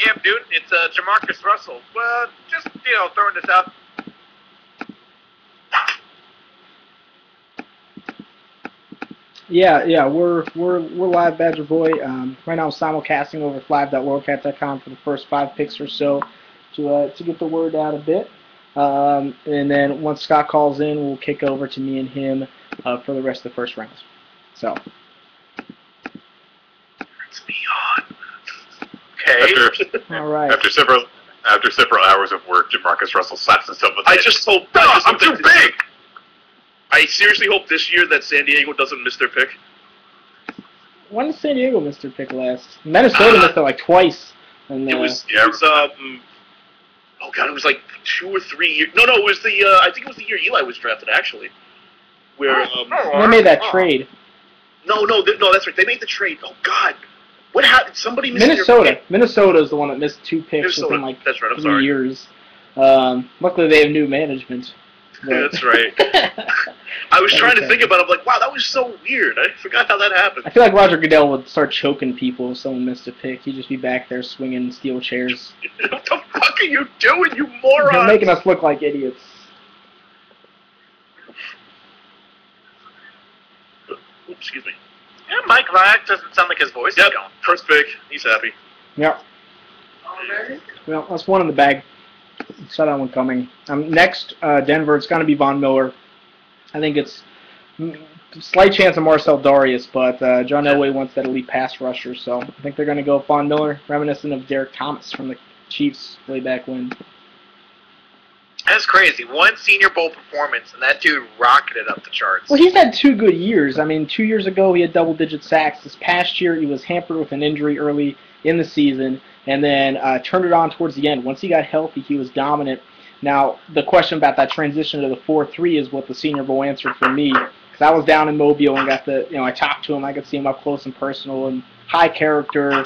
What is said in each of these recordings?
Cam Newton. It's Jamarcus Russell. Well, just throwing this out. Yeah, we're live, Badger Boy. Right now I'm simulcasting over live.worldcat.com for the first 5 picks or so to get the word out a bit. And then once Scott calls in, we'll kick over to me and him for the rest of the first rounds. So. It's me on. Okay. All right. After several hours of work, Jamarcus Russell slaps himself with the head. I'm too big. I seriously hope this year that San Diego doesn't miss their pick. When did San Diego miss their pick last? Minnesota missed it like twice. And, it was oh god, it was like 2 or 3 years. No, it was the I think it was the year Eli was drafted actually. Where they made that trade. No, that's right. They made the trade. Oh god, what happened? Somebody missed Minnesota. their pick. Minnesota is the one that missed 2 picks within like that's right. I'm 3 sorry. years. Luckily, they have new management. Yeah, that's right. I was trying to think about it. I'm like, wow, that was so weird. I forgot how that happened. I feel like Roger Goodell would start choking people if someone missed a pick. He'd just be back there swinging steel chairs. What the fuck are you doing, you moron? You're making us look like idiots. Oops, excuse me. Yeah, Mike Vlad doesn't sound like his voice is going. First pick. He's happy. Yep. Well, that's one in the bag. Saw that one coming. Next, Denver, it's going to be Von Miller. I think it's slight chance of Marcel Darius, but John Elway wants that elite pass rusher, so I think they're going to go Von Miller, reminiscent of Derek Thomas from the Chiefs way back when. That's crazy. One Senior Bowl performance, and that dude rocketed up the charts. Well, he's had 2 good years. I mean, 2 years ago he had double-digit sacks. This past year he was hampered with an injury early in the season, and then turned it on towards the end. Once he got healthy, he was dominant. Now, the question about that transition to the 4-3 is what the Senior Bowl answered for me. Because I was down in Mobile and got I talked to him. I could see him up close and personal and high character,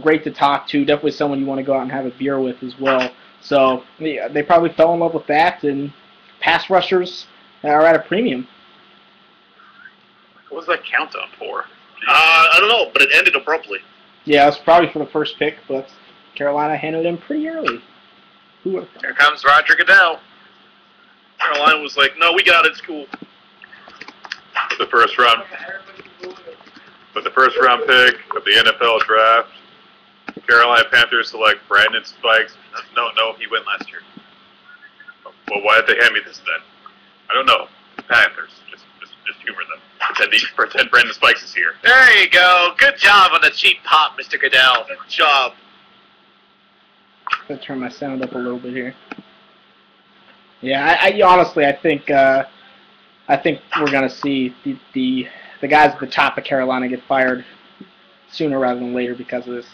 great to talk to. Definitely someone you want to go out and have a beer with as well. So they probably fell in love with that, and pass rushers are at a premium. What was that countdown for? I don't know, but it ended abruptly. Yeah, it was probably for the first pick, but Carolina handled him pretty early. Here comes Roger Goodell. Carolina was like, no, we got it, it's cool. For the first round pick of the NFL draft, Carolina Panthers select Brandon Spikes. No, he went last year. Well, why did they hand me this then? I don't know. Panthers, just humor them. Pretend Brandon Spikes is here. There you go. Good job on the cheap pop, Mr. Goodell. Good job. I'm gonna turn my sound up a little bit here. Yeah, I honestly, I think we're gonna see the guys at the top of Carolina get fired sooner rather than later because of this.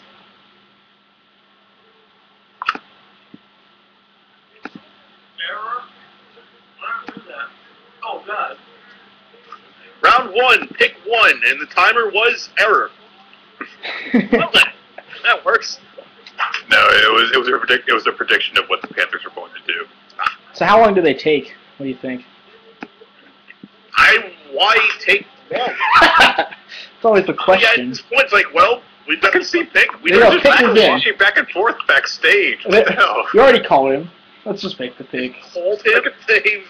Oh God. Round 1, pick 1, and the timer was error. Well, that works. No, it was a prediction of what the Panthers were going to do. So how long do they take? What do you think? Why take long? It's always the question. Yeah, at this point, it's like, well, we've got to see pick. We Yeah, just pick is in. Walking back and forth backstage. What the hell? You already called him. Let's just make the pick. hold him, save.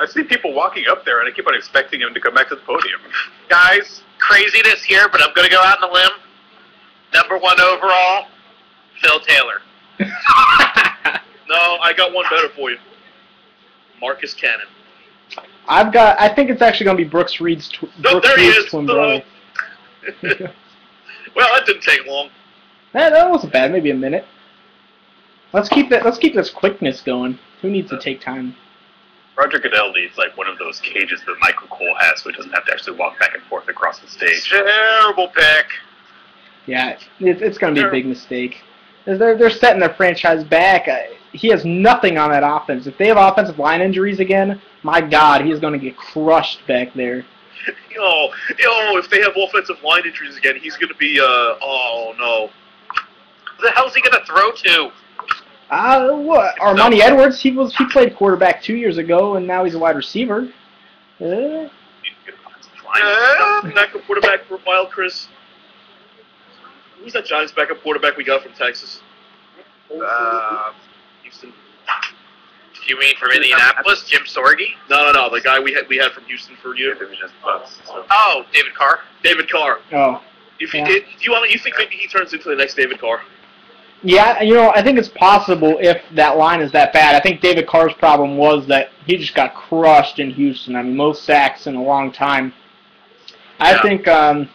I see people walking up there, and I keep on expecting him to come back to the podium. Guys, craziness here, but I'm going to go out on a limb. Number 1 overall, Phil Taylor. No, I got one better for you. Marcus Cannon. I think it's actually going to be Brooks Reed's twin brother. Well, that didn't take long. That wasn't bad. Maybe a minute. Let's keep this quickness going. Who needs to take time? Roger Goodell needs like one of those cages that Michael Cole has, so he doesn't have to actually walk back and forth across the stage. Terrible pick. Yeah, it's going to be a big mistake. They're setting their franchise back. He has nothing on that offense. If they have offensive line injuries again, my God, he's going to get crushed back there. If they have offensive line injuries again, he's going to be, oh no. Who the hell's he going to throw to? What? Armani Edwards, he played quarterback 2 years ago, and now he's a wide receiver. Not quarterback for a while, Chris. Who's that Giants backup quarterback we got from Texas? Houston. You mean from Indianapolis, Jim Sorgi? No. The guy we had from Houston for a year. Oh, David Carr. David Carr. Oh. You think maybe he turns into the next David Carr? Yeah, I think it's possible if that line is that bad. I think David Carr's problem was that he just got crushed in Houston. I mean, most sacks in a long time. I think Cam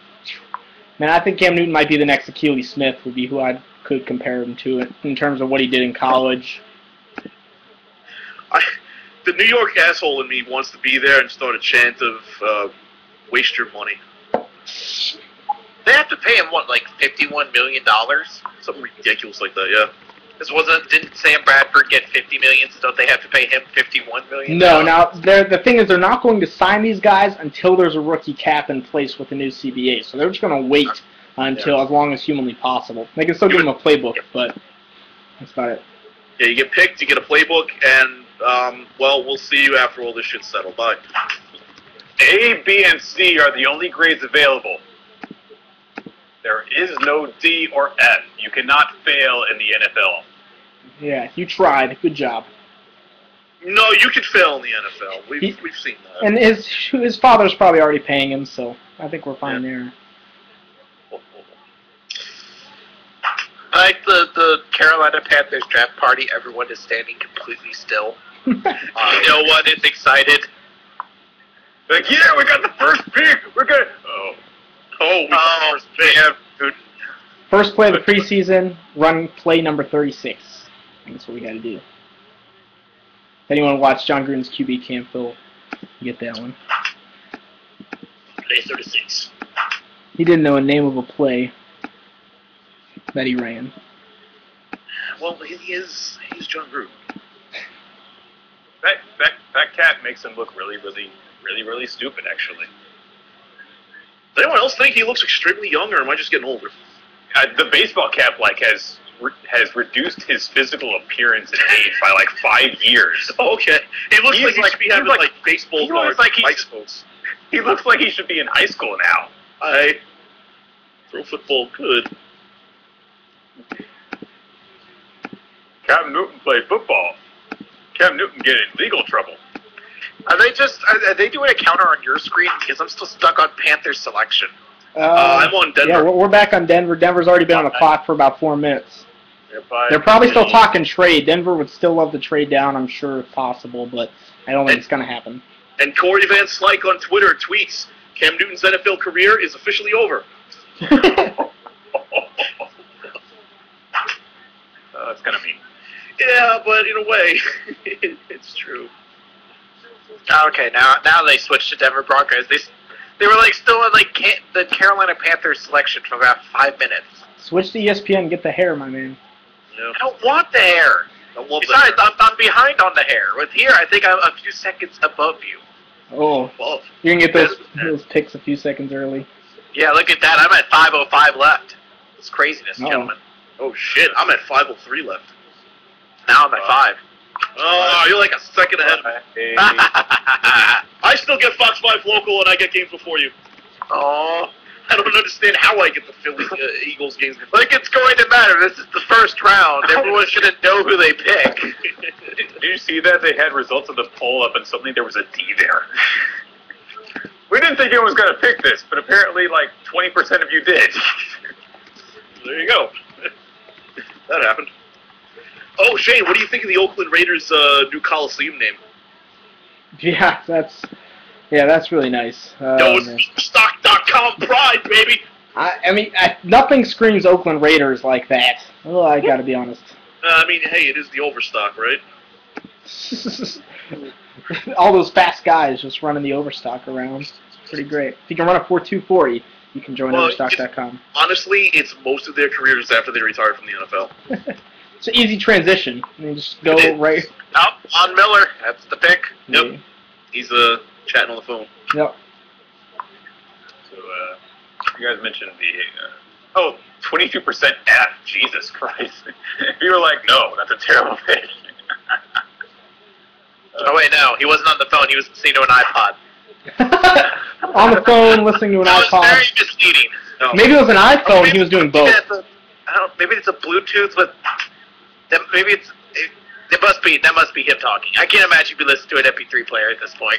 Newton might be the next Achilles Smith, would be who I could compare him to it in terms of what he did in college. The New York asshole in me wants to be there and start a chant of waste your money. They have to pay him, what, like $51 million? Something ridiculous like that, yeah. Didn't Sam Bradford get $50 million, so don't they have to pay him $51 million? No, now, the thing is they're not going to sign these guys until there's a rookie cap in place with the new CBA, so they're just going to wait until as long as humanly possible. They can still give him a playbook, but that's about it. Yeah, you get picked, you get a playbook, and, we'll see you after all this shit's settled. Bye. A, B, and C are the only grades available. There is no D or F. You cannot fail in the NFL. Yeah, you tried. Good job. No, you can fail in the NFL. We've seen that. And his father's probably already paying him, so I think we're fine there. Like the Carolina Panthers draft party, everyone is standing completely still. No one is excited. Like, yeah, we got the first pick. We're good. First play of the preseason, run play number 36. That's what we got to do. If anyone watched John Gruden's QB camp, they'll get that one. Play 36. He didn't know a name of a play that he ran. Well, he's John Gruden. That cat makes him look really stupid, actually. Does anyone else think he looks extremely young, or am I just getting older? The baseball cap has reduced his physical appearance and age by like 5 years. Oh, okay. He looks like he should be having like baseball cards, bicycles. He looks like he should be in high school now. I throw football good. Cam Newton played football. Cam Newton get in legal trouble. Are they doing a counter on your screen? Because I'm still stuck on Panthers selection. I'm on Denver. Yeah, we're back on Denver. Denver's already been on the clock for about 4 minutes. They're probably still talking trade. Denver would still love to trade down, I'm sure, if possible, but I don't think it's going to happen. And Corey Van Slyke on Twitter tweets, Cam Newton's NFL career is officially over. That's kind of mean. Yeah, but in a way, it's true. Okay, now they switched to Denver Broncos. They were like still in like the Carolina Panthers selection for about 5 minutes. Switch to ESPN and get the hair, my man. Yeah. I don't want the hair. Besides, I'm behind on the hair. With here, I think I'm a few seconds above you. Oh, Above. you can get those picks a few seconds early. Yeah, look at that. I'm at 5:05 left. It's craziness, gentlemen. Oh shit, I'm at 5:03 left. Now I'm at 5. Oh, you're like a second ahead of me. I still get Fox 5 local and I get games before you. Oh, I don't understand how I get the Philly Eagles games before. like it's going to matter. This is the first round. Everyone's going to know who they pick. Did you see that? They had results of the poll up and suddenly there was a D there. We didn't think anyone was going to pick this, but apparently like 20% of you did. There you go. That happened. Oh, Shane, what do you think of the Oakland Raiders' new Coliseum name? Yeah, that's really nice. Stock.com pride, baby. I mean, nothing screams Oakland Raiders like that. Oh, I gotta be honest. I mean, hey, it is the Overstock, right? All those fast guys just running the Overstock around. It's pretty great. If you can run a 4.240, you can join Overstock.com. Honestly, it's most of their careers after they retired from the NFL. It's an easy transition. I mean, just go right. Oh, Von Miller. That's the pick. Yep. Yeah. He's chatting on the phone. Yep. So, you guys mentioned the, 22% F. Jesus Christ. You were like, no, that's a terrible pick. Oh, wait, no. He wasn't on the phone. He was listening to an iPod. On the phone, listening to an That iPod. was very misleading. No. Maybe it was an iPhone. He was doing both. I don't. Maybe it's a Bluetooth with. Maybe it's. That must be him talking. I can't imagine you listening to an MP3 player at this point.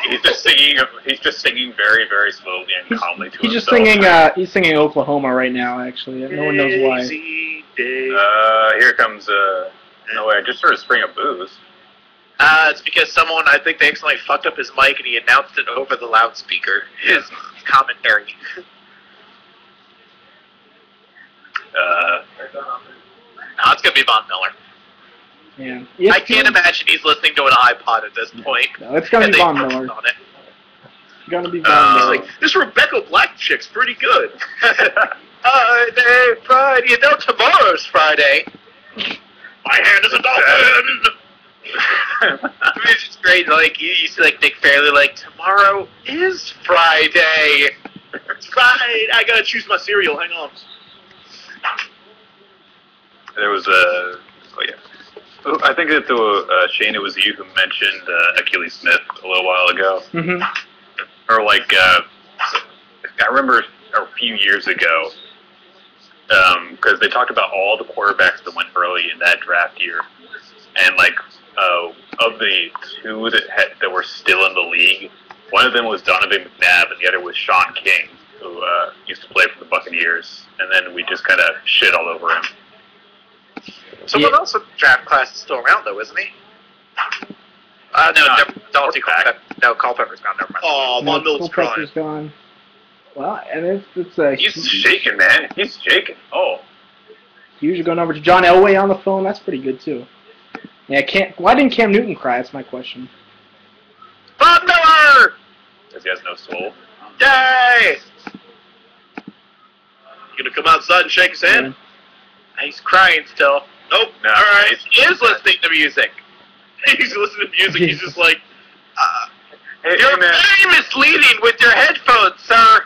He's just singing. He's just singing very, very slowly and calmly to He's just himself. singing. He's singing Oklahoma right now. Actually, no one knows why. Easy day. Here comes. No way. I just heard a spring of booze. It's because someone, I think they accidentally fucked up his mic and he announced it over the loudspeaker. His commentary. No, it's gonna be Von Miller. Yeah. I can't imagine he's listening to an iPod at this point. No, it's gonna and be they Von focused Miller. on it. It's gonna be Von He's Miller. like, this Rebecca Black chick's pretty good. Friday. You know tomorrow's Friday. My hand is a dolphin. It's just great. Like you see, like Nick Fairley, like tomorrow is Friday. It's right. I gotta choose my cereal. Hang on. There was a. Oh yeah. I think that Shane, it was you who mentioned Achilles Smith a little while ago. Mm-hmm. Or like, I remember a few years ago, because they talked about all the quarterbacks that went early in that draft year, and like of the two that were still in the league, one of them was Donovan McNabb, and the other was Sean King, who used to play for the Buccaneers, and then we just kind of shit all over him. Someone else in the draft class is still around, though, isn't he? No, Culpepper's gone. Never mind. Oh, Von Miller's crying. Culpepper's gone. Well, and it's a He's shaking, man. He's shaking. Oh. huge going over to John Elway on the phone. That's pretty good too. Yeah, why didn't Cam Newton cry? That's my question. Von Miller! Because he has no soul. Yay! You gonna come outside and shake his hand? He's crying still. Nope. No, All right. He is listening to music. He's listening to music. He's just like, Hey, You're man. very misleading with your headphones, sir.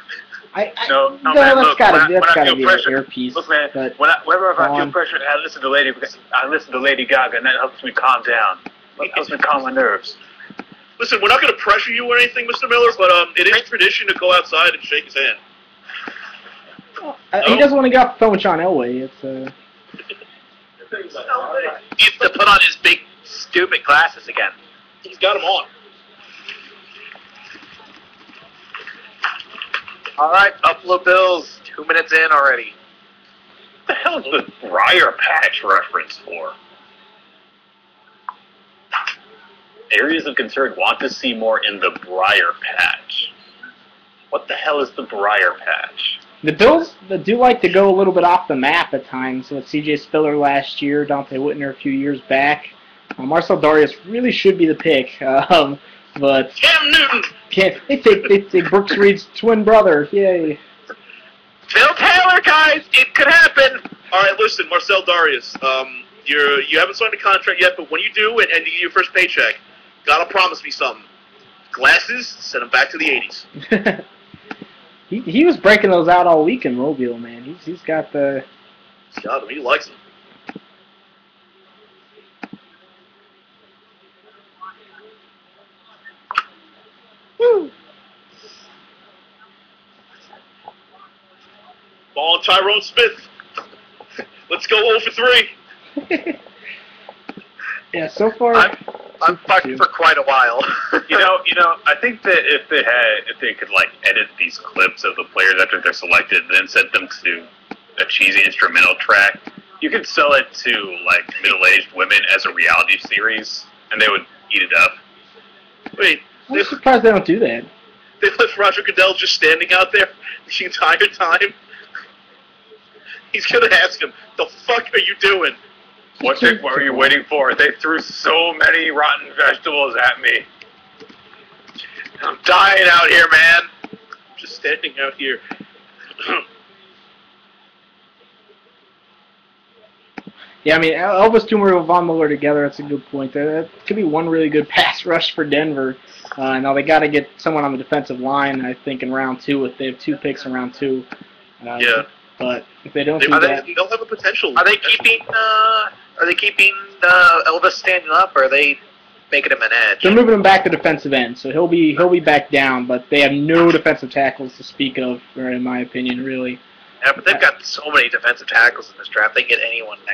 No, no, man, that's look, gotta when I be feel an pressure, earpiece. Look, man, but whenever I feel on. pressure, I listen to Lady Gaga, and that helps me calm down. It helps me calm my nerves. listen, we're not gonna pressure you or anything, Mr. Miller, but it is tradition to go outside and shake his hand. He doesn't want to get off the phone with John Elway. It's He needs to put on his big, stupid glasses again. He's got him on. All right, Buffalo Bills, 2 minutes in already. What the hell is the Briar Patch reference for? Areas of concern want to see more in the Briar Patch. What the hell is the Briar Patch? The Bills do like to go a little bit off the map at times. With C.J. Spiller last year, Dante Whitner a few years back. Marcel Darius really should be the pick, but Cam Newton! they take Brooks Reed's twin brother. Yay! Phil Taylor, guys, it could happen. All right, listen, Marcel Darius. You haven't signed a contract yet, but when you do and you get your first paycheck, gotta promise me something. Glasses, send them back to the 80s. he was breaking those out all week in Mobile, man. He's got the. He's got them. He likes them. Woo. Ball on Tyrone Smith. Let's go 0 for 3. Yeah, so far. I'm fucked for quite a while. You know, I think that if they could like edit these clips of the players after they're selected, then send them to a cheesy instrumental track, you could sell it to like middle-aged women as a reality series, and they would eat it up. Wait, I'm surprised they don't do that. they left Roger Goodell just standing out there the entire time. He's gonna ask him, "The fuck are you doing?" What were you waiting for? They threw so many rotten vegetables at me. I'm dying out here, man. Just standing out here. Yeah, I mean, Elvis Toomer and Von Miller together, that's a good point. That could be one really good pass rush for Denver. Now they got to get someone on the defensive line, I think, in round 2 if they have 2 picks in round 2. Yeah. But if they don't They'll do that, have a potential. Are they keeping Elvis standing up, or are they making him an edge. They're moving him back to defensive end, so he'll be back down. But they have no defensive tackles to speak of, in my opinion, really. Yeah, but they've got so many defensive tackles in this draft. They can get anyone next.